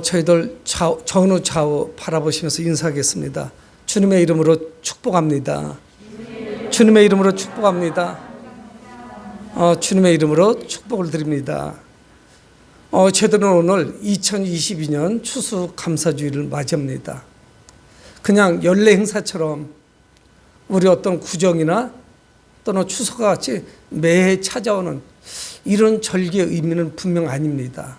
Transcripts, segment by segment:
저희들 전후 좌우 바라보시면서 인사하겠습니다. 주님의 이름으로 축복합니다. 주님의 이름으로 축복합니다. 주님의 이름으로 축복을 드립니다. 저희들은 오늘 2022년 추수감사주의를 맞이합니다. 그냥 연례 행사처럼 우리 어떤 구정이나 또는 추석과 같이 매해 찾아오는 이런 절기의 의미는 분명 아닙니다.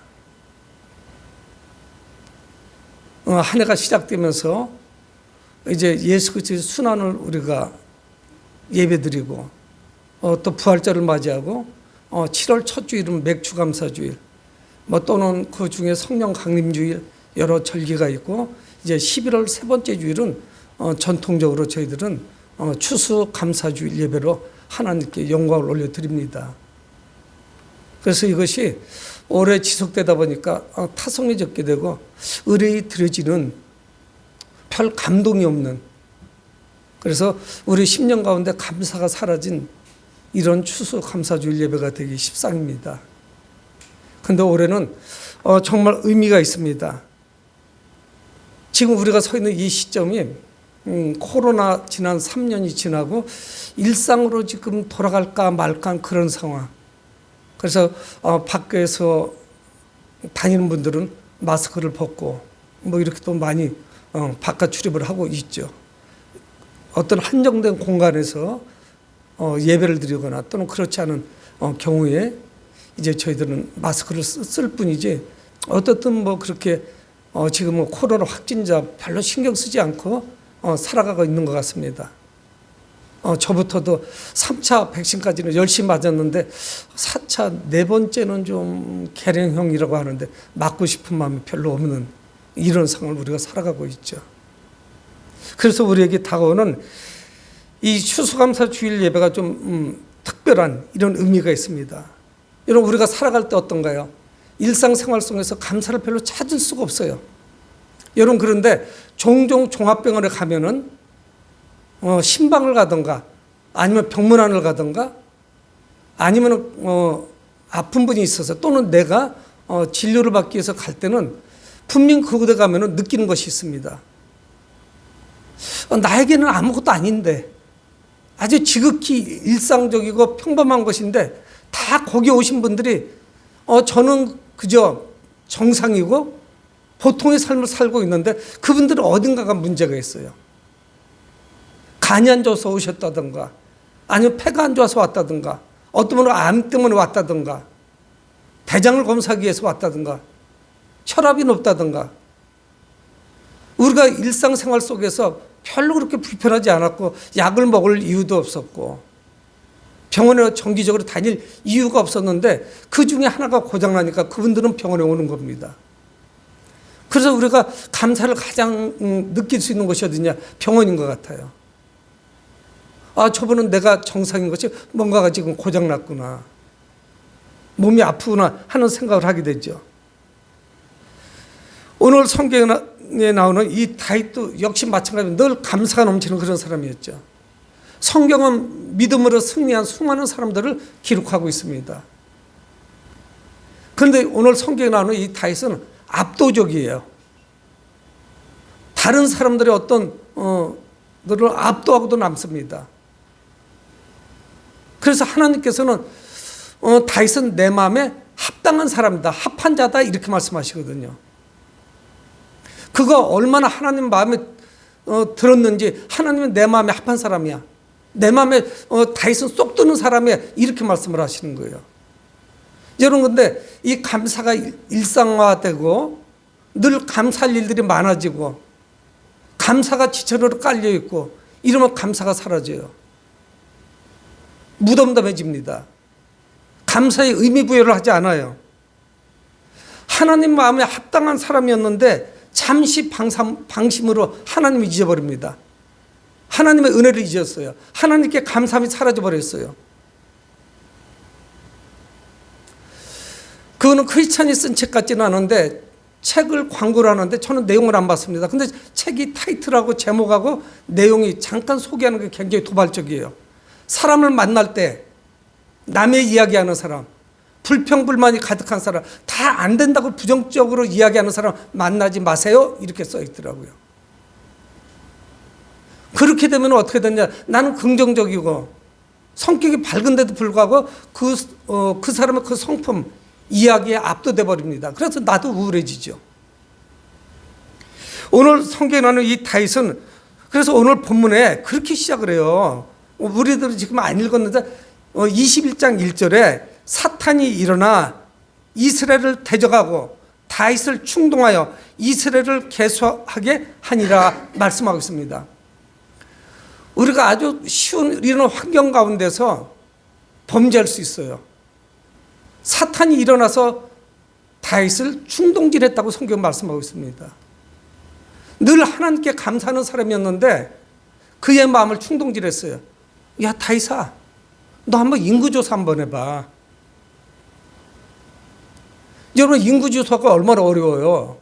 한 해가 시작되면서 이제 예수 그리스도의 순환을 우리가 예배드리고 또 부활절을 맞이하고 7월 첫 주일은 맥주감사주일, 또는 그 중에 성령 강림주일 여러 절기가 있고, 이제 11월 세 번째 주일은 전통적으로 저희들은 추수감사주일 예배로 하나님께 영광을 올려드립니다. 그래서 이것이 오래 지속되다 보니까 타성해졌게 되고 의뢰이 드려지는 별 감동이 없는, 그래서 우리 10년 가운데 감사가 사라진 이런 추수감사주일 예배가 되기 십상입니다. 그런데 올해는 정말 의미가 있습니다. 지금 우리가 서 있는 이 시점이 코로나 지난 3년이 지나고 일상으로 지금 돌아갈까 말까 그런 상황. 그래서 밖에서 다니는 분들은 마스크를 벗고 이렇게 또 많이 바깥 출입을 하고 있죠. 어떤 한정된 공간에서 예배를 드리거나 또는 그렇지 않은 경우에 이제 저희들은 마스크를 쓸 뿐이지, 어떻든 그렇게 지금은 코로나 확진자 별로 신경 쓰지 않고 살아가고 있는 것 같습니다. 저부터도 3차 백신까지는 열심히 맞았는데 4차 네 번째는 좀 계량형이라고 하는데 맞고 싶은 마음이 별로 없는 이런 상황을 우리가 살아가고 있죠. 그래서 우리에게 다가오는 이 추수감사 주일 예배가 좀 특별한 이런 의미가 있습니다. 여러분, 우리가 살아갈 때 어떤가요? 일상생활 속에서 감사를 별로 찾을 수가 없어요. 여러분, 그런데 종종 종합병원에 가면은 신방을 가든가 아니면 병문안을 가든가 아니면 아픈 분이 있어서 또는 내가 진료를 받기 위해서 갈 때는 분명 그곳에 가면은 느끼는 것이 있습니다. 나에게는 아무것도 아닌데, 아주 지극히 일상적이고 평범한 것인데 다 거기 오신 분들이 저는 그저 정상이고 보통의 삶을 살고 있는데 그분들은 어딘가가 문제가 있어요. 간이 안 좋아서 오셨다든가 아니면 폐가 안 좋아서 왔다든가 어떤 분은 암 때문에 왔다든가 대장을 검사하기 위해서 왔다든가 혈압이 높다든가, 우리가 일상생활 속에서 별로 그렇게 불편하지 않았고 약을 먹을 이유도 없었고 병원에 정기적으로 다닐 이유가 없었는데 그 중에 하나가 고장나니까 그분들은 병원에 오는 겁니다. 그래서 우리가 감사를 가장 느낄 수 있는 곳이 어디냐? 병원인 것 같아요. 저분은 내가 정상인 것이 뭔가가 지금 고장났구나, 몸이 아프구나 하는 생각을 하게 되죠. 오늘 성경에 나오는 이 다윗도 역시 마찬가지로 늘 감사가 넘치는 그런 사람이었죠. 성경은 믿음으로 승리한 수많은 사람들을 기록하고 있습니다. 그런데 오늘 성경에 나오는 이 다윗은 압도적이에요. 다른 사람들의 어떤 것을 압도하고도 남습니다. 그래서 하나님께서는 다윗은 내 마음에 합당한 사람이다, 합한 자다 이렇게 말씀하시거든요. 그거 얼마나 하나님 마음에 들었는지, 하나님은 내 마음에 합한 사람이야, 내 마음에 다윗은 쏙 드는 사람이야 이렇게 말씀을 하시는 거예요. 여러분, 근데 이 감사가 일상화되고 늘 감사할 일들이 많아지고 감사가 지천으로 깔려있고 이러면 감사가 사라져요. 무덤덤해집니다. 감사의 의미 부여를 하지 않아요. 하나님 마음에 합당한 사람이었는데 잠시 방심으로 하나님을 잊어버립니다. 하나님의 은혜를 잊었어요. 하나님께 감사함이 사라져버렸어요. 그거는 크리스찬이 쓴 책 같지는 않은데, 책을 광고를 하는데 저는 내용을 안 봤습니다. 근데 책이 타이틀하고 제목하고 내용이 잠깐 소개하는 게 굉장히 도발적이에요. 사람을 만날 때 남의 이야기하는 사람, 불평불만이 가득한 사람, 다 안 된다고 부정적으로 이야기하는 사람 만나지 마세요. 이렇게 써 있더라고요. 그렇게 되면 어떻게 되냐? 나는 긍정적이고 성격이 밝은데도 불구하고 그 사람의 그 성품 이야기에 압도돼 버립니다. 그래서 나도 우울해지죠. 오늘 성경에 나오는 이 다윗은 그래서 오늘 본문에 그렇게 시작을 해요. 우리들은 지금 안 읽었는데 21장 1절에 사탄이 일어나 이스라엘을 대적하고 다윗을 충동하여 이스라엘을 괴수하게 하니라 말씀하고 있습니다. 우리가 아주 쉬운 이런 환경 가운데서 범죄할 수 있어요. 사탄이 일어나서 다윗을 충동질했다고 성경 말씀하고 있습니다. 늘 하나님께 감사하는 사람이었는데 그의 마음을 충동질했어요. 야, 다윗아, 너 한번 인구조사 한번 해봐. 여러분, 인구조사가 얼마나 어려워요.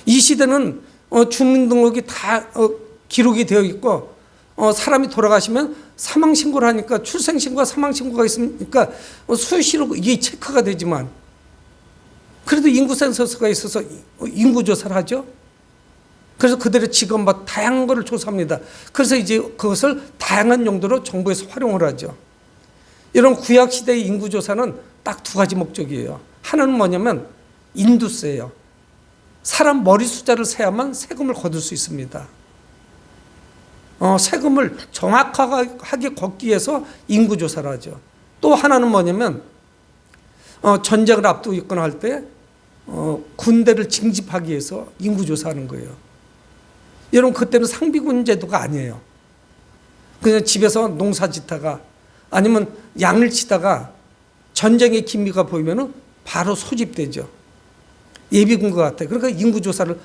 이 시대는 주민등록이 다 기록이 되어 있고 사람이 돌아가시면 사망신고를 하니까 출생신고와 사망신고가 있으니까 수시로 이게 체크가 되지만 그래도 인구 센서스가 있어서 인구조사를 하죠. 그래서 그들의 직업 다양한 것을 조사합니다. 그래서 이제 그것을 다양한 용도로 정부에서 활용을 하죠. 이런 구약시대의 인구조사는 딱 두 가지 목적이에요. 하나는 뭐냐면 인두세예요. 사람 머리 숫자를 세야만 세금을 거둘 수 있습니다. 세금을 정확하게 걷기 위해서 인구조사를 하죠. 또 하나는 뭐냐면 전쟁을 앞두고 있거나 할 때 군대를 징집하기 위해서 인구조사하는 거예요. 여러분, 그때는 상비군 제도가 아니에요. 그냥 집에서 농사 짓다가 아니면 양을 치다가 전쟁의 기미가 보이면 바로 소집되죠. 예비군 것 같아요. 그러니까 인구조사를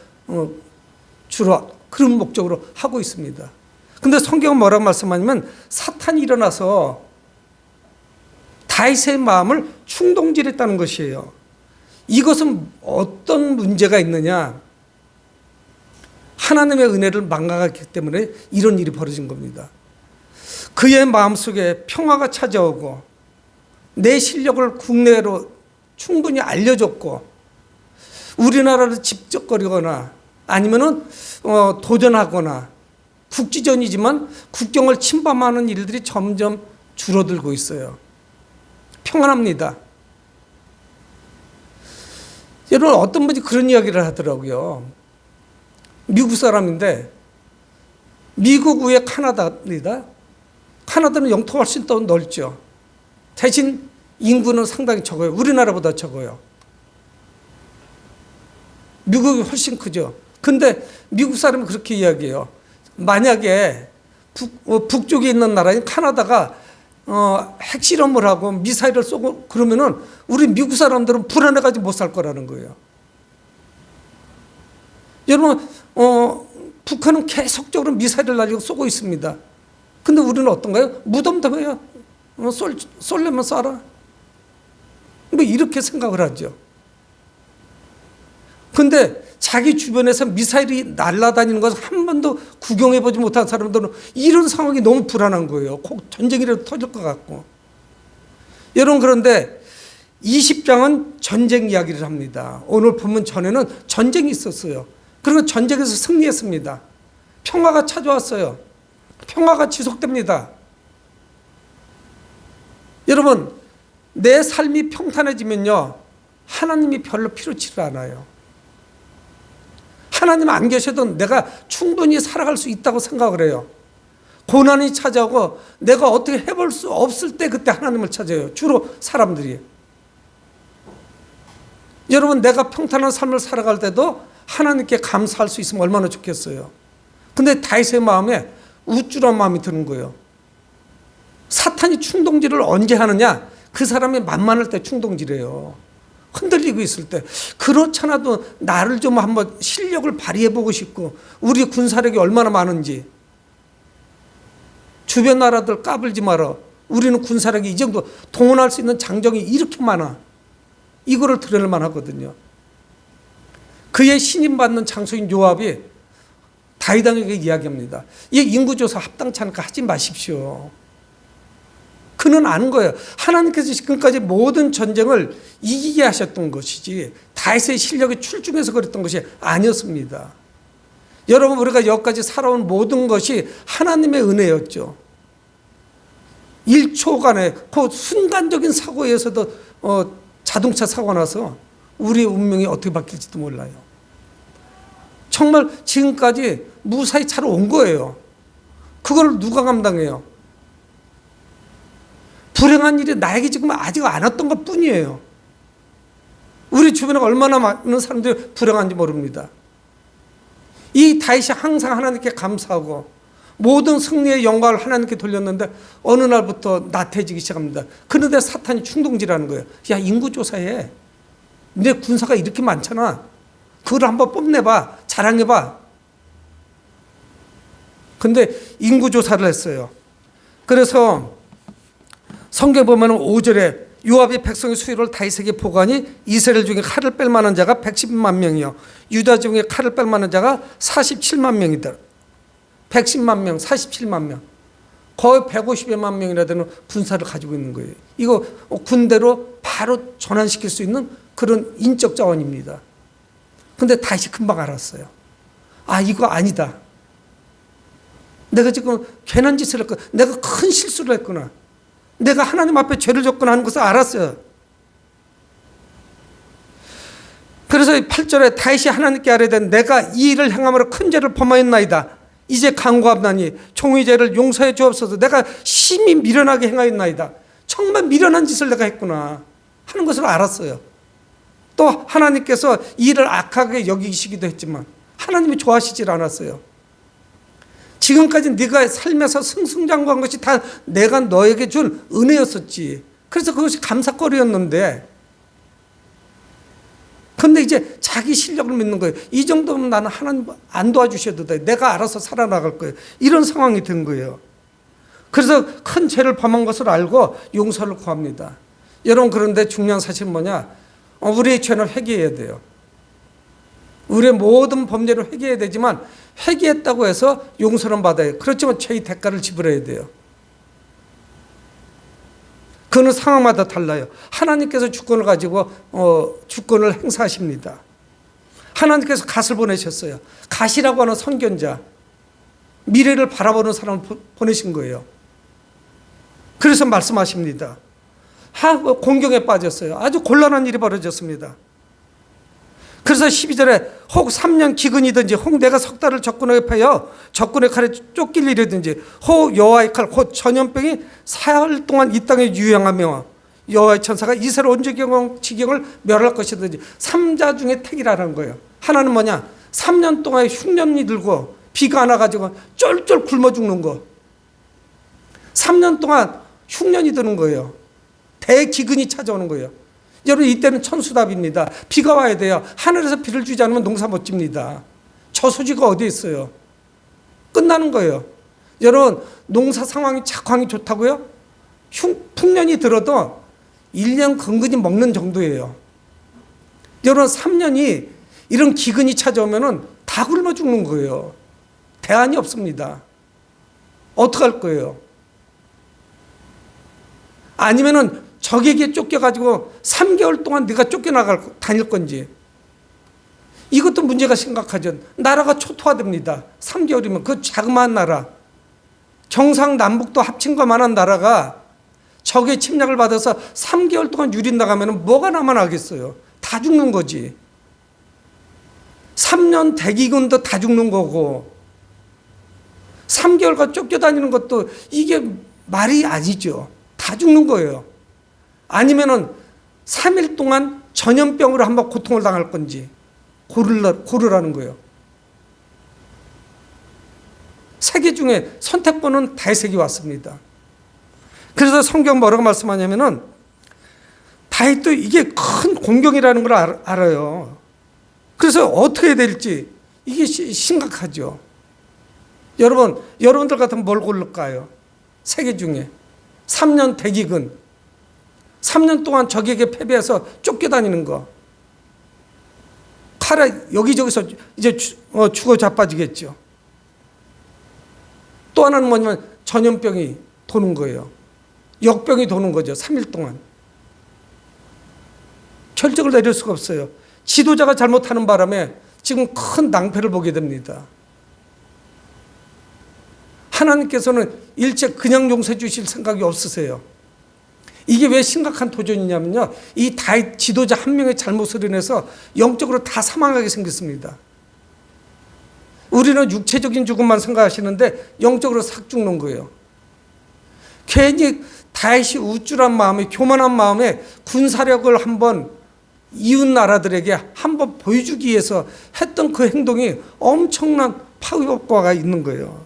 주로 그런 목적으로 하고 있습니다. 근데 성경은 뭐라고 말씀하냐면 사탄이 일어나서 다윗의 마음을 충동질했다는 것이에요. 이것은 어떤 문제가 있느냐? 하나님의 은혜를 망각했기 때문에 이런 일이 벌어진 겁니다. 그의 마음속에 평화가 찾아오고 내 실력을 국내로 충분히 알려줬고 우리나라를 집적거리거나 아니면은 도전하거나 국지전이지만 국경을 침범하는 일들이 점점 줄어들고 있어요. 평안합니다. 여러분, 어떤 분이 그런 이야기를 하더라고요. 미국 사람인데 미국 위에 카나다입니다. 카나다는 영토가 훨씬 더 넓죠. 대신 인구는 상당히 적어요. 우리나라보다 적어요. 미국이 훨씬 크죠. 근데 미국 사람이 그렇게 이야기해요. 만약에 북쪽에 있는 나라인 카나다가 핵실험을 하고 미사일을 쏘고 그러면은 우리 미국 사람들은 불안해가지고 못 살 거라는 거예요. 여러분, 북한은 계속적으로 미사일을 날리고 쏘고 있습니다. 근데 우리는 어떤가요? 무덤덤해요. 쏠려면 쏴라. 뭐 이렇게 생각을 하죠. 근데 자기 주변에서 미사일이 날아다니는 것을 한 번도 구경해보지 못한 사람들은 이런 상황이 너무 불안한 거예요. 꼭 전쟁이라도 터질 것 같고. 여러분, 그런데 20장은 전쟁 이야기를 합니다. 오늘 본문 전에는 전쟁이 있었어요. 그리고 전쟁에서 승리했습니다. 평화가 찾아왔어요. 평화가 지속됩니다. 여러분, 내 삶이 평탄해지면요, 하나님이 별로 필요치를 않아요. 하나님 안 계셔도 내가 충분히 살아갈 수 있다고 생각을 해요. 고난이 찾아오고 내가 어떻게 해볼 수 없을 때 그때 하나님을 찾아요. 주로 사람들이. 여러분, 내가 평탄한 삶을 살아갈 때도 하나님께 감사할 수 있으면 얼마나 좋겠어요. 근데 다윗의 마음에 우쭐한 마음이 드는 거예요. 사탄이 충동질을 언제 하느냐? 그 사람이 만만할 때 충동질해요. 흔들리고 있을 때. 그렇잖아도 나를 좀 한번 실력을 발휘해보고 싶고 우리 군사력이 얼마나 많은지. 주변 나라들 까불지 마라. 우리는 군사력이 이 정도 동원할 수 있는 장정이 이렇게 많아. 이거를 드러낼 만하거든요. 그의 신임받는 장수인 요압이 다윗에게 이야기합니다. 이 인구조사 합당치 않으니까 하지 마십시오. 그는 아는 거예요. 하나님께서 지금까지 모든 전쟁을 이기게 하셨던 것이지 다윗의 실력이 출중해서 그랬던 것이 아니었습니다. 여러분, 우리가 여기까지 살아온 모든 것이 하나님의 은혜였죠. 1초간에 그 순간적인 사고에 의해서도 자동차 사고가 나서 우리의 운명이 어떻게 바뀔지도 몰라요. 정말 지금까지 무사히 잘 온 거예요. 그걸 누가 감당해요? 불행한 일이 나에게 지금 아직 안 왔던 것 뿐이에요. 우리 주변에 얼마나 많은 사람들이 불행한지 모릅니다. 이 다윗이 항상 하나님께 감사하고 모든 승리의 영광을 하나님께 돌렸는데 어느 날부터 나태해지기 시작합니다. 그런데 사탄이 충동질하는 거예요. 야, 인구조사해. 내 군사가 이렇게 많잖아. 그걸 한번 뽐내봐. 자랑해봐. 근데 인구조사를 했어요. 그래서 성경 보면 5절에 요압이 백성의 수요를 다윗에게 보고하니 이스라엘 중에 칼을 뺄 만한 자가 110만 명이요 유다 중에 칼을 뺄 만한 자가 47만 명이다. 110만 명, 47만 명. 거의 150여만 명이나 되는 군사를 가지고 있는 거예요. 이거 군대로 바로 전환시킬 수 있는 그런 인적 자원입니다. 근데 다윗이 금방 알았어요. 아, 이거 아니다. 내가 지금 괜한 짓을 했구나. 내가 큰 실수를 했구나. 내가 하나님 앞에 죄를 졌구나 하는 것을 알았어요. 그래서 8절에 다윗이 하나님께 아뢰되 내가 이 일을 행함으로 큰 죄를 범하였나이다. 이제 간구하나니 종의 죄를 용서해 주옵소서. 내가 심히 미련하게 행하였나이다. 정말 미련한 짓을 내가 했구나 하는 것을 알았어요. 또 하나님께서 이 일을 악하게 여기시기도 했지만 하나님이 좋아하시질 않았어요. 지금까지 네가 살면서 승승장구한 것이 다 내가 너에게 준 은혜였었지. 그래서 그것이 감사거리였는데, 근데 이제 자기 실력을 믿는 거예요. 이 정도면 나는 하나님 안 도와주셔도 돼. 내가 알아서 살아나갈 거예요. 이런 상황이 된 거예요. 그래서 큰 죄를 범한 것을 알고 용서를 구합니다. 여러분, 그런데 중요한 사실은 뭐냐? 우리의 죄는 회개해야 돼요. 우리의 모든 범죄를 회개해야 되지만 회개했다고 해서 용서는 받아요. 그렇지만 죄의 대가를 지불해야 돼요. 그는 상황마다 달라요. 하나님께서 주권을 가지고 주권을 행사하십니다. 하나님께서 갓을 보내셨어요. 갓이라고 하는 선견자, 미래를 바라보는 사람을 보내신 거예요. 그래서 말씀하십니다. 공경에 빠졌어요. 아주 곤란한 일이 벌어졌습니다. 그래서 12절에 혹 3년 기근이든지 혹 내가 석 달을 적군에게 패여 적군의 칼에 쫓길 일이든지 혹 여호와의 칼 곧 전염병이 사흘 동안 이 땅에 유행하며 여호와의 천사가 이스라엘 온 지경을 멸할 것이든지 3자 중에 택이라는 거예요. 하나는 뭐냐? 3년 동안 흉년이 들고 비가 안 와가지고 쫄쫄 굶어 죽는 거. 3년 동안 흉년이 드는 거예요. 대기근이 찾아오는 거예요. 여러분, 이때는 천수답입니다. 비가 와야 돼요. 하늘에서 비를 주지 않으면 농사 못 집니다. 저수지가 어디 있어요? 끝나는 거예요. 여러분, 농사 상황이 작황이 좋다고요? 풍년이 들어도 1년 근근히 먹는 정도예요. 여러분, 3년이 이런 기근이 찾아오면 다 굶어 죽는 거예요. 대안이 없습니다. 어떡할 거예요? 아니면은 적에게 쫓겨가지고 3개월 동안 네가 다닐 건지. 이것도 문제가 심각하죠. 나라가 초토화됩니다. 3개월이면 그 자그마한 나라, 경상남북도 합친 것만한 나라가 적의 침략을 받아서 3개월 동안 유린나가면 뭐가 남아나겠어요? 다 죽는 거지. 3년 대기근도 다 죽는 거고 3개월간 쫓겨다니는 것도 이게 말이 아니죠. 다 죽는 거예요. 아니면은 3일 동안 전염병으로 한번 고통을 당할 건지 고르라는 거예요. 세 개 중에 선택권은 다윗에게 왔습니다. 그래서 성경 뭐라고 말씀하냐면은 다윗도 이게 큰 공경이라는 걸 알아요. 그래서 어떻게 해야 될지 이게 심각하죠. 여러분들 같으면 뭘 고를까요? 세 개 중에 3년 대기근, 3년 동안 적에게 패배해서 쫓겨다니는 거. 칼에 여기저기서 이제 죽어 자빠지겠죠. 또 하나는 뭐냐면 전염병이 도는 거예요. 역병이 도는 거죠. 3일 동안. 결정을 내릴 수가 없어요. 지도자가 잘못하는 바람에 지금 큰 낭패를 보게 됩니다. 하나님께서는 일체 그냥 용서해 주실 생각이 없으세요. 이게 왜 심각한 도전이냐면요, 이 다윗 지도자 한 명의 잘못으로 인해서 영적으로 다 사망하게 생겼습니다. 우리는 육체적인 죽음만 생각하시는데 영적으로 싹 죽는 거예요. 괜히 다윗이 우쭐한 마음에, 교만한 마음에 군사력을 한번 이웃 나라들에게 한번 보여주기 위해서 했던 그 행동이 엄청난 파괴 효과가 있는 거예요.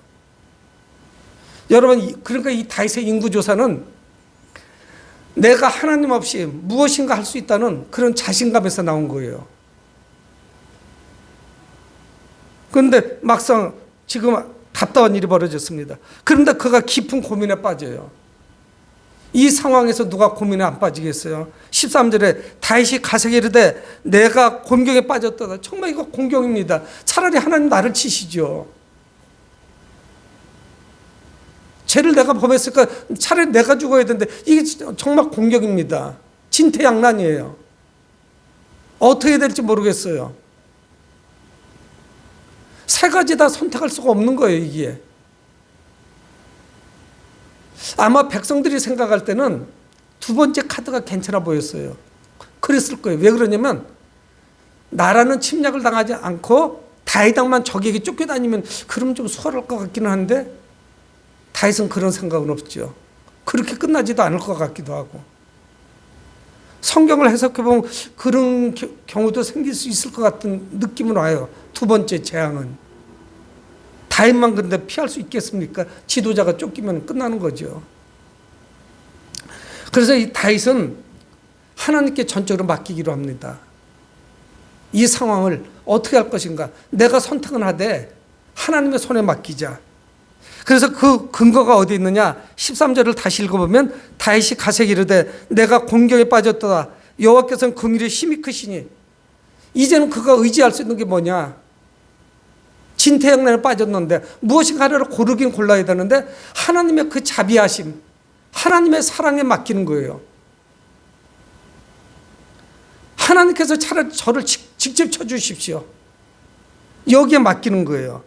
여러분, 그러니까 이 다윗의 인구조사는 내가 하나님 없이 무엇인가 할 수 있다는 그런 자신감에서 나온 거예요. 그런데 막상 지금 답답한 일이 벌어졌습니다. 그런데 그가 깊은 고민에 빠져요. 이 상황에서 누가 고민에 안 빠지겠어요? 13절에 다윗이 가세게 이르되 내가 곤경에 빠졌다. 정말 이거 공경입니다. 차라리 하나님 나를 치시죠. 죄를 내가 범했을까? 차라리 내가 죽어야 되는데 이게 정말 공격입니다. 진퇴양난이에요. 어떻게 될지 모르겠어요. 세 가지 다 선택할 수가 없는 거예요, 이게. 아마 백성들이 생각할 때는 두 번째 카드가 괜찮아 보였어요. 그랬을 거예요. 왜 그러냐면 나라는 침략을 당하지 않고 다윗당만 적에게 쫓겨다니면 그럼 좀 수월할 것 같기는 한데 다윗은 그런 생각은 없죠. 그렇게 끝나지도 않을 것 같기도 하고. 성경을 해석해보면 그런 경우도 생길 수 있을 것 같은 느낌은 와요. 두 번째 재앙은. 다윗만 근데 피할 수 있겠습니까? 지도자가 쫓기면 끝나는 거죠. 그래서 이 다윗은 하나님께 전적으로 맡기기로 합니다. 이 상황을 어떻게 할 것인가? 내가 선택은 하되 하나님의 손에 맡기자. 그래서 그 근거가 어디 있느냐? 13절을 다시 읽어보면 다윗이 가세게 이르되 내가 공경에 빠졌도다. 여호와께서는 긍휼히 힘이 크시니. 이제는 그가 의지할 수 있는 게 뭐냐? 진퇴양난에 빠졌는데 무엇인가 하나를 고르긴 골라야 되는데 하나님의 그 자비하심, 하나님의 사랑에 맡기는 거예요. 하나님께서 차라리 저를 직접 쳐주십시오. 여기에 맡기는 거예요.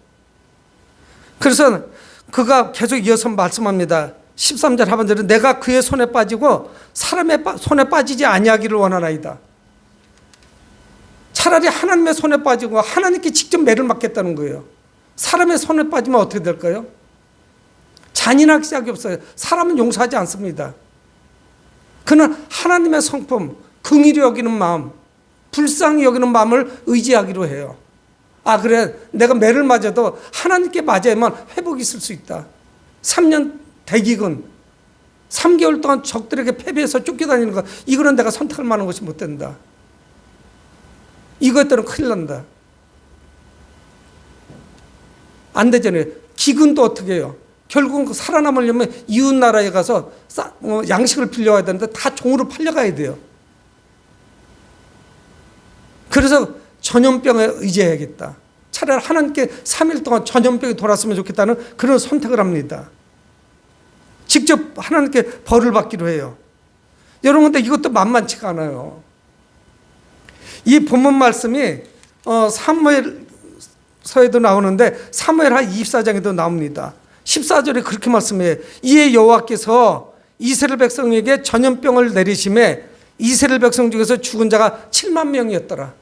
그래서 그가 계속 이어서 말씀합니다. 13절 하반절은 내가 그의 손에 빠지고 사람의 손에 빠지지 아니하기를 원하나이다. 차라리 하나님의 손에 빠지고 하나님께 직접 매를 맞겠다는 거예요. 사람의 손에 빠지면 어떻게 될까요? 잔인하기 시작이 없어요. 사람은 용서하지 않습니다. 그는 하나님의 성품, 긍휼히 여기는 마음, 불쌍히 여기는 마음을 의지하기로 해요. 아, 그래, 내가 매를 맞아도 하나님께 맞아야만 회복이 있을 수 있다. 3년 대기근, 3개월 동안 적들에게 패배해서 쫓겨다니는 것, 이거는 내가 선택할 만한 것이 못 된다. 이것들은 큰일 난다. 안 되잖아요. 기근도 어떻게 해요? 결국은 살아남으려면 이웃 나라에 가서 양식을 빌려와야 되는데 다 종으로 팔려가야 돼요. 그래서 전염병에 의지해야겠다. 차라리 하나님께 3일 동안 전염병이 돌았으면 좋겠다는 그런 선택을 합니다. 직접 하나님께 벌을 받기로 해요. 여러분, 근데 이것도 만만치가 않아요. 이 본문 말씀이 사무엘서에도 나오는데 사무엘하 24장에도 나옵니다. 14절에 그렇게 말씀해요. 이에 여호와께서 이스라엘 백성에게 전염병을 내리심에 이스라엘 백성 중에서 죽은 자가 7만 명이었더라.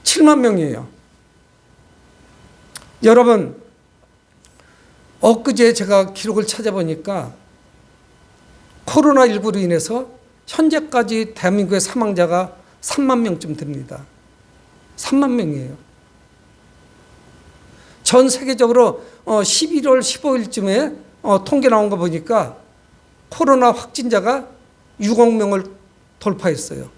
7만 명이에요. 여러분, 엊그제 제가 기록을 찾아보니까 코로나19로 인해서 현재까지 대한민국의 사망자가 3만 명쯤 됩니다. 3만 명이에요. 전 세계적으로 11월 15일쯤에 통계 나온 거 보니까 코로나 확진자가 6억 명을 돌파했어요.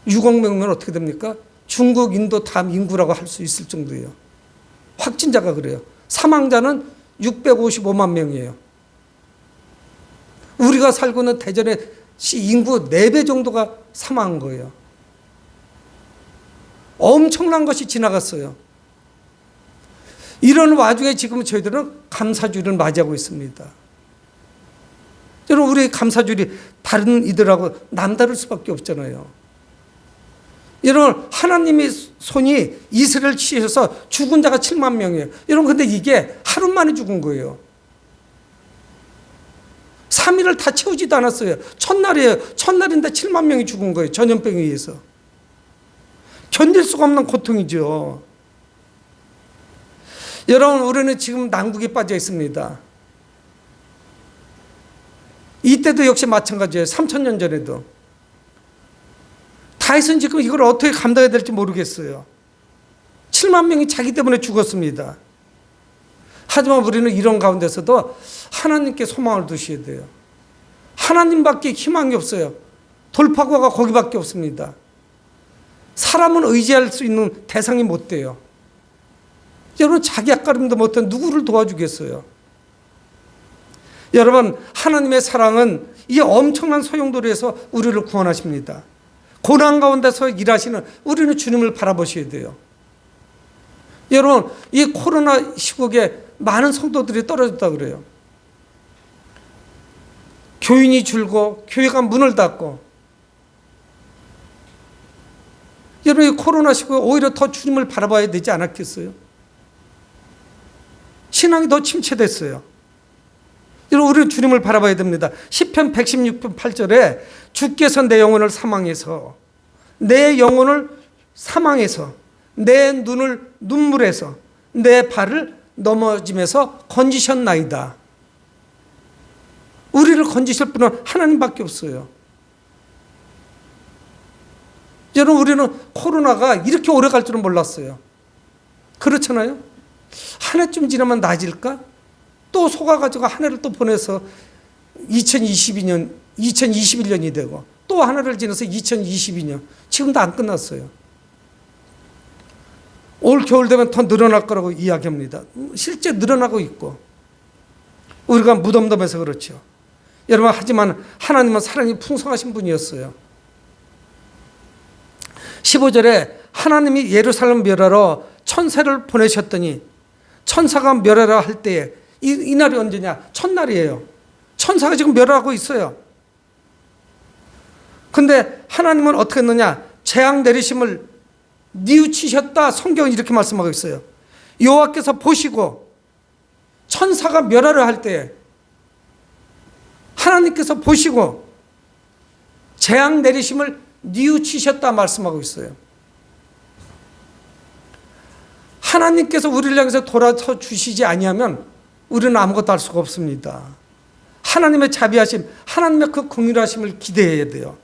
6억 명이면 어떻게 됩니까? 중국, 인도 다음 인구라고 할 수 있을 정도예요. 확진자가 그래요. 사망자는 655만 명이에요. 우리가 살고 있는 대전의 인구 4배 정도가 사망한 거예요. 엄청난 것이 지나갔어요. 이런 와중에 지금 저희들은 감사주일을 맞이하고 있습니다. 여러분, 우리 감사주일이 다른 이들하고 남다를 수밖에 없잖아요. 여러분, 하나님의 손이 이스라엘을 치셔서 죽은 자가 7만 명이에요. 여러분, 근데 이게 하루 만에 죽은 거예요. 3일을 다 채우지도 않았어요. 첫날이에요. 첫날인데 7만 명이 죽은 거예요. 전염병에 의해서. 견딜 수가 없는 고통이죠. 여러분, 우리는 지금 난국에 빠져 있습니다. 이때도 역시 마찬가지예요. 3,000년 전에도. 다윗은 지금 이걸 어떻게 감당해야 될지 모르겠어요. 7만 명이 자기 때문에 죽었습니다. 하지만 우리는 이런 가운데서도 하나님께 소망을 두셔야 돼요. 하나님밖에 희망이 없어요. 돌파구가 거기밖에 없습니다. 사람은 의지할 수 있는 대상이 못 돼요. 여러분, 자기 앞가림도 못한 누구를 도와주겠어요? 여러분, 하나님의 사랑은 이 엄청난 소용돌이에서 우리를 구원하십니다. 고난 가운데서 일하시는 우리는 주님을 바라보셔야 돼요. 여러분, 이 코로나 시국에 많은 성도들이 떨어졌다 그래요. 교인이 줄고 교회가 문을 닫고. 여러분, 이 코로나 시국에 오히려 더 주님을 바라봐야 되지 않았겠어요? 신앙이 더 침체됐어요. 여러분, 우리는 주님을 바라봐야 됩니다. 시편 116편 8절에 주께서 내 영혼을 사망해서, 내 영혼을 사망해서, 내 눈을 눈물에서, 내 발을 넘어짐에서 건지셨나이다. 우리를 건지실 분은 하나님밖에 없어요. 여러분, 우리는 코로나가 이렇게 오래 갈 줄은 몰랐어요. 그렇잖아요? 한 해쯤 지나면 나아질까? 또 속아가지고 한 해를 또 보내서 2021년이 되고, 또 한 해를 지나서 2022년. 지금도 안 끝났어요. 올 겨울 되면 더 늘어날 거라고 이야기합니다. 실제 늘어나고 있고. 우리가 무덤덤해서 그렇죠. 여러분, 하지만 하나님은 사랑이 풍성하신 분이었어요. 15절에 하나님이 예루살렘 멸하러 천사를 보내셨더니, 천사가 멸하러 할 때에 이 날이 언제냐? 첫날이에요. 천사가 지금 멸하고 있어요. 근데 하나님은 어떻게 했느냐? 재앙 내리심을 뉘우치셨다. 성경은 이렇게 말씀하고 있어요. 여호와께서 보시고 천사가 멸하려 할 때에 하나님께서 보시고 재앙 내리심을 뉘우치셨다 말씀하고 있어요. 하나님께서 우리를 향해서 돌아서 주시지 아니하면 우리는 아무것도 할 수가 없습니다. 하나님의 자비하심, 하나님의 그 긍휼하심을 기대해야 돼요.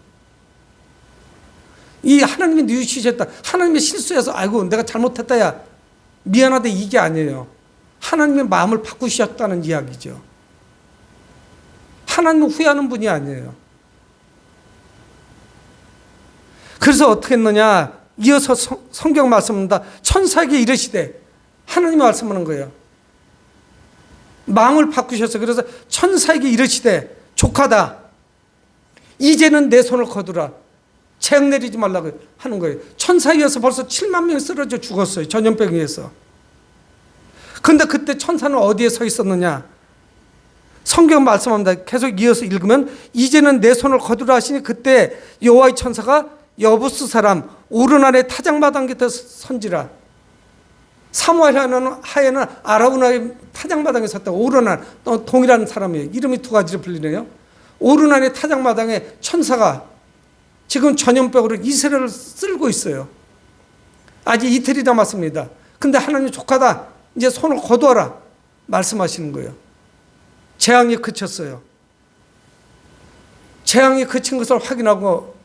이 하나님이 뉘우치셨다, 하나님의 실수해서 아이고 내가 잘못했다, 야 미안하다, 이게 아니에요. 하나님의 마음을 바꾸셨다는 이야기죠. 하나님은 후회하는 분이 아니에요. 그래서 어떻게 했느냐? 이어서 성경 말씀입니다. 천사에게 이르시되, 하나님이 말씀하는 거예요. 마음을 바꾸셔서, 그래서 천사에게 이르시되, 조카다, 이제는 내 손을 거두라. 재앙 내리지 말라고 하는 거예요. 천사에 의해서 벌써 7만 명이 쓰러져 죽었어요. 전염병에 의해서. 근데 그때 천사는 어디에 서 있었느냐? 성경 말씀합니다. 계속 이어서 읽으면, 이제는 내 손을 거두라 하시니 그때 여호와의 천사가 여부스 사람 오르난의 타작마당 곁에 선지라. 사무엘 하에는 아라우나의 타작마당에 섰다. 오르난, 동일한 사람이에요. 이름이 두 가지로 불리네요. 오르난의 타작마당에 천사가 지금 전염병으로 이스라엘을 쓸고 있어요. 아직 이틀이 남았습니다. 근데 하나님 조카다, 이제 손을 거두어라 말씀하시는 거예요. 재앙이 그쳤어요. 재앙이 그친 것을 확인하고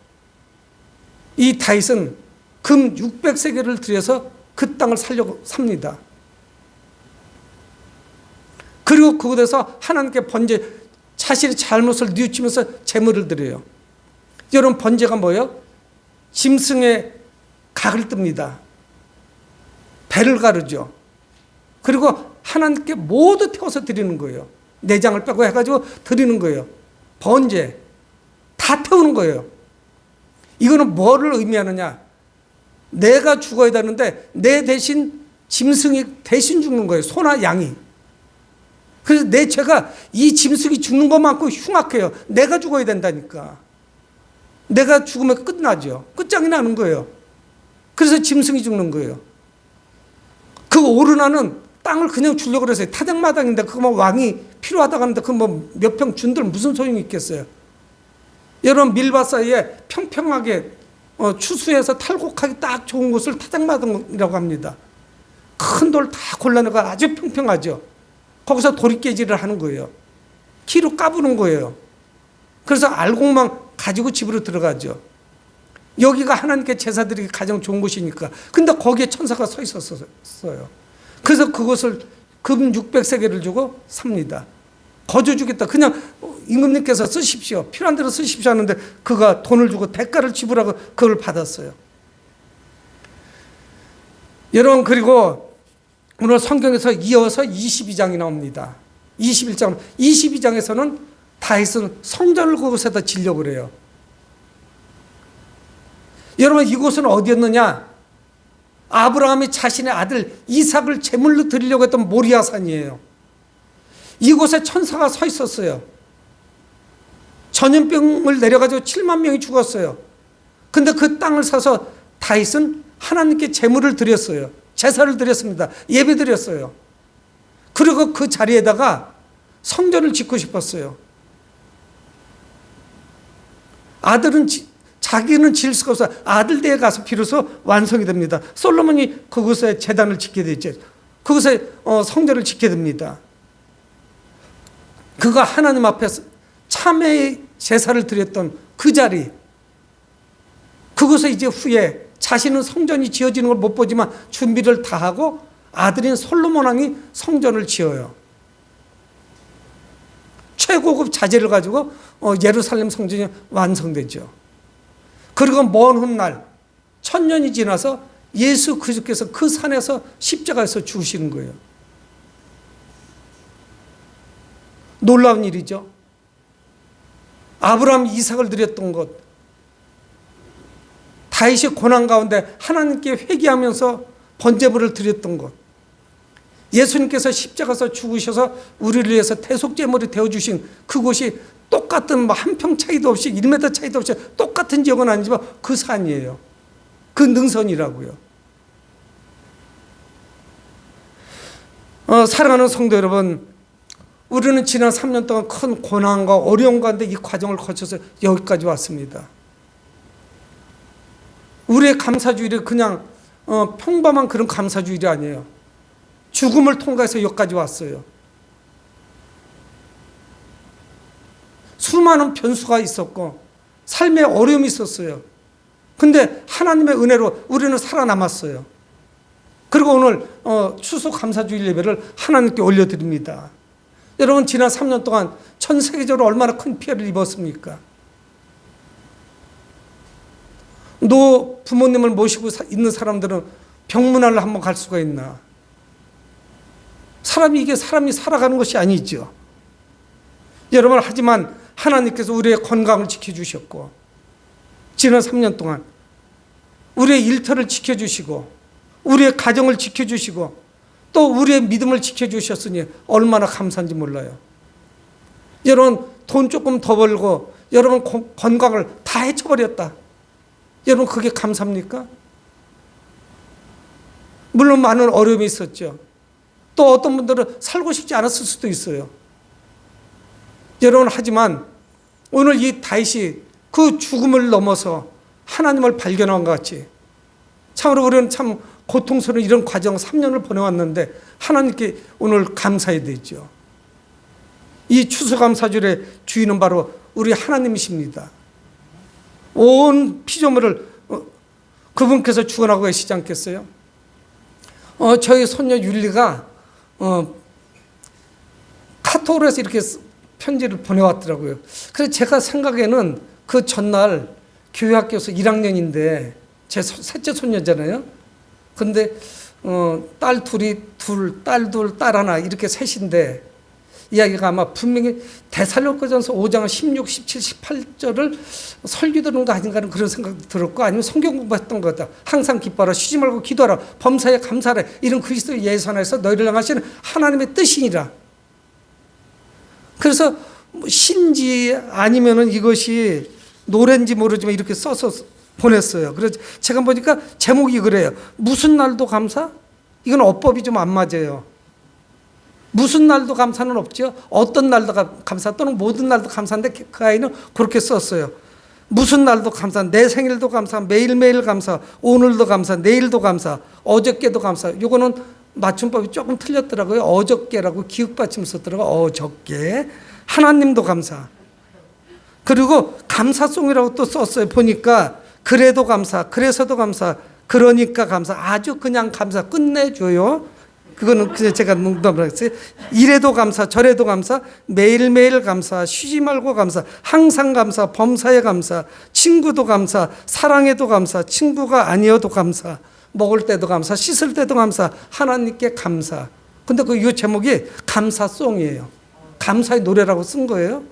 이 다윗은 금 600세겔을 들여서 그 땅을 살려고 삽니다. 그리고 그곳에서 하나님께 번제, 자신의 잘못을 뉘우치면서 제물을 드려요. 여러분, 번제가 뭐예요? 짐승의 각을 뜹니다. 배를 가르죠. 그리고 하나님께 모두 태워서 드리는 거예요. 내장을 빼고 해가지고 드리는 거예요. 번제 다 태우는 거예요. 이거는 뭐를 의미하느냐? 내가 죽어야 되는데 내 대신 짐승이 대신 죽는 거예요. 소나 양이. 그래서 내 죄가 이 짐승이 죽는 것만큼 흉악해요. 내가 죽어야 된다니까. 내가 죽으면 끝나죠. 끝장이 나는 거예요. 그래서 짐승이 죽는 거예요. 그 오르나는 땅을 그냥 주려고 그랬어요. 타작마당인데 그거 뭐 왕이 필요하다고 하는데 그 뭐 몇 평 준들 무슨 소용이 있겠어요. 여러분 밀밭 사이에 평평하게 추수해서 탈곡하기 딱 좋은 곳을 타작마당이라고 합니다. 큰 돌 다 골라내고 아주 평평하죠. 거기서 도리깨질을 하는 거예요. 키로 까부는 거예요. 그래서 알곡만 가지고 집으로 들어가죠. 여기가 하나님께 제사 드리기 가장 좋은 곳이니까. 근데 거기에 천사가 서 있었어요. 그래서 그것을 금 600세겔을 주고 삽니다. 거저 주겠다. 그냥 임금님께서 쓰십시오. 필요한 대로 쓰십시오 하는데 그가 돈을 주고 대가를 지불하고 그걸 받았어요. 여러분, 그리고 오늘 성경에서 이어서 22장이 나옵니다. 22장에서는 다윗은 성전을 그곳에다 지려고 그래요. 여러분, 이곳은 어디였느냐? 아브라함이 자신의 아들 이삭을 제물로 드리려고 했던 모리아산이에요. 이곳에 천사가 서 있었어요. 전염병을 내려가지고 7만 명이 죽었어요. 근데 그 땅을 사서 다윗은 하나님께 제물을 드렸어요. 제사를 드렸습니다. 예배 드렸어요. 그리고 그 자리에다가 성전을 짓고 싶었어요. 아들은 자기는 지을 수가 없어요. 아들대에 가서 비로소 완성이 됩니다. 솔로몬이 그곳에 제단을 짓게 되죠. 그곳에 성전을 짓게 됩니다. 그가 하나님 앞에서 참회의 제사를 드렸던 그 자리, 그곳에 이제 후에 자신은 성전이 지어지는 걸 못 보지만 준비를 다 하고 아들인 솔로몬 왕이 성전을 지어요. 최고급 자재를 가지고 예루살렘 성전이 완성되죠. 그리고 먼 훗날 1000년이 지나서 예수 그리스도께서 그 산에서 십자가에서 죽으시는 거예요. 놀라운 일이죠. 아브라함이 이삭을 드렸던 것, 다윗이 고난 가운데 하나님께 회개하면서 번제물을 드렸던 것, 예수님께서 십자가에서 죽으셔서 우리를 위해서 대속제물이 되어주신 그곳이 똑같은 한 평 차이도 없이 1m 차이도 없이 똑같은 지역은 아니지만 그 산이에요. 그 능선이라고요. 사랑하는 성도 여러분, 우리는 지난 3년 동안 큰 고난과 어려움 가운데 이 과정을 거쳐서 여기까지 왔습니다. 우리의 감사주일이 그냥 평범한 그런 감사주일이 아니에요. 죽음을 통과해서 여기까지 왔어요. 수많은 변수가 있었고 삶에 어려움이 있었어요. 근데 하나님의 은혜로 우리는 살아남았어요. 그리고 오늘 추수 감사주일 예배를 하나님께 올려드립니다. 여러분, 지난 3년 동안 전 세계적으로 얼마나 큰 피해를 입었습니까? 노 부모님을 모시고 있는 사람들은 병문안을 한번 갈 수가 있나? 이게 사람이 살아가는 것이 아니죠. 여러분, 하지만 하나님께서 우리의 건강을 지켜주셨고, 지난 3년 동안 우리의 일터를 지켜주시고, 우리의 가정을 지켜주시고, 또 우리의 믿음을 지켜주셨으니 얼마나 감사한지 몰라요. 여러분, 돈 조금 더 벌고 여러분 건강을 다 해쳐버렸다. 여러분, 그게 감사합니까? 물론 많은 어려움이 있었죠. 또 어떤 분들은 살고 싶지 않았을 수도 있어요. 여러분, 하지만 오늘 이 다윗이 그 죽음을 넘어서 하나님을 발견한 것 같이 참으로 우리는 참 고통스러운 이런 과정 3년을 보내왔는데 하나님께 오늘 감사해야 되죠. 이 추수감사절의 주인은 바로 우리 하나님이십니다. 온 피조물을 그분께서 주관하고 계시지 않겠어요? 저희 손녀 율리가 카톡으로 해서 이렇게 편지를 보내왔더라고요. 그래서 제가 생각에는 그 전날 교회 학교에서 1학년인데 제 셋째 손녀잖아요. 근데 딸 둘이 딸 둘, 딸 하나 이렇게 셋인데 이야기가 아마 분명히 데살로니가전서 5장 16, 17, 18절을 설교 들은 거 아닌가 하는 그런 생각도 들었고, 아니면 성경 공부했던 것 같다. 항상 기뻐하라, 쉬지 말고 기도하라, 범사에 감사하라, 이런 그리스도 예수 안에서 너희를 향하시는 하나님의 뜻이니라. 그래서 신지 아니면은 이것이 노래인지 모르지만 이렇게 써서 보냈어요. 그래서 제가 보니까 제목이 그래요. 무슨 날도 감사? 이건 어법이 좀 안 맞아요. 무슨 날도 감사는 없죠. 어떤 날도 감사 또는 모든 날도 감사인데 그 아이는 그렇게 썼어요. 무슨 날도 감사, 내 생일도 감사, 매일매일 감사, 오늘도 감사, 내일도 감사, 어저께도 감사. 이거는 맞춤법이 조금 틀렸더라고요. 어저께라고 기억받침 썼더라고요. 어저께. 하나님도 감사. 그리고 감사송이라고 또 썼어요. 보니까 그래도 감사, 그래서도 감사, 그러니까 감사, 아주 그냥 감사 끝내줘요. 그거는 그냥 제가 농담을 했어요. 이래도 감사, 저래도 감사, 매일매일 감사, 쉬지 말고 감사, 항상 감사, 범사에 감사, 친구도 감사, 사랑해도 감사, 친구가 아니어도 감사, 먹을 때도 감사, 씻을 때도 감사, 하나님께 감사. 근데 이 제목이 감사송이에요. 감사의 노래라고 쓴 거예요.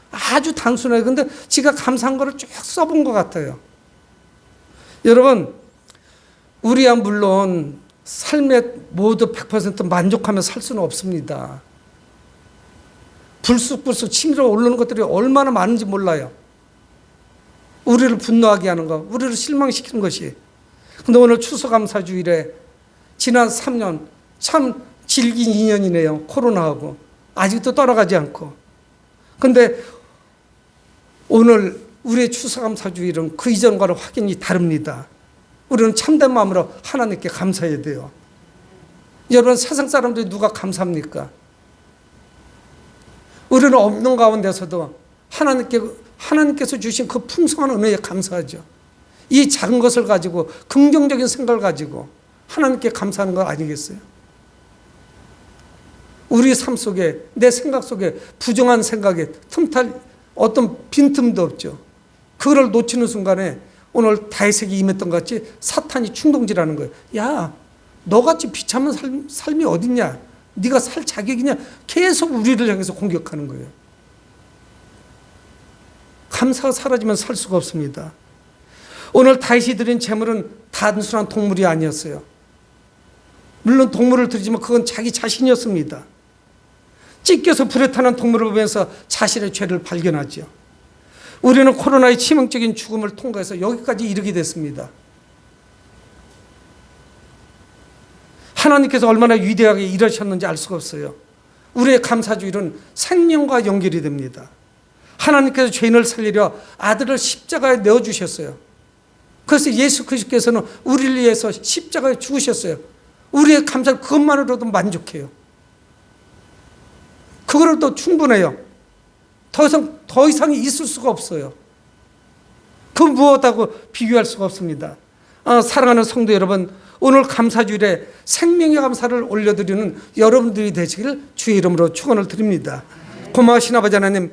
아주 단순해요. 근데 지가 감사한 거를 쭉 써본 것 같아요. 여러분, 우리야 물론 삶에 모두 100% 만족하며 살 수는 없습니다. 불쑥불쑥 치밀어 오르는 것들이 얼마나 많은지 몰라요. 우리를 분노하게 하는 것, 우리를 실망시키는 것이. 근데 오늘 추수감사주일에 지난 3년 참 질긴 인연이네요. 코로나하고 아직도 떠나가지 않고. 근데 오늘 우리의 추수감사주일은 그 이전과는 확연히 다릅니다. 우리는 참된 마음으로 하나님께 감사해야 돼요. 여러분, 세상 사람들이 누가 감사합니까? 우리는 없는 가운데서도 하나님께서 주신 그 풍성한 은혜에 감사하죠. 이 작은 것을 가지고 긍정적인 생각을 가지고 하나님께 감사하는 거 아니겠어요? 우리 삶 속에, 내 생각 속에 부정한 생각에 틈탈 어떤 빈틈도 없죠. 그걸 놓치는 순간에 오늘 다윗에게 임했던 것 같이 사탄이 충동질하는 거예요. 야, 너같이 비참한 삶이 어딨냐? 네가 살 자격이냐? 계속 우리를 향해서 공격하는 거예요. 감사가 사라지면 살 수가 없습니다. 오늘 다윗이 드린 제물은 단순한 동물이 아니었어요. 물론 동물을 드리지만 그건 자기 자신이었습니다. 찢겨서 불에 타는 동물을 보면서 자신의 죄를 발견하죠. 우리는 코로나의 치명적인 죽음을 통과해서 여기까지 이르게 됐습니다. 하나님께서 얼마나 위대하게 일하셨는지 알 수가 없어요. 우리의 감사주일은 생명과 연결이 됩니다. 하나님께서 죄인을 살리려 아들을 십자가에 내어주셨어요. 그래서 예수 그리스도께서는 우리를 위해서 십자가에 죽으셨어요. 우리의 감사를 그것만으로도 만족해요. 그거로도 충분해요. 더 이상이 있을 수가 없어요. 그 무엇하고 비교할 수가 없습니다. 사랑하는 성도 여러분, 오늘 감사주일에 생명의 감사를 올려드리는 여러분들이 되시기를 주의 이름으로 축원을 드립니다. 고마우신 아버지 하나님,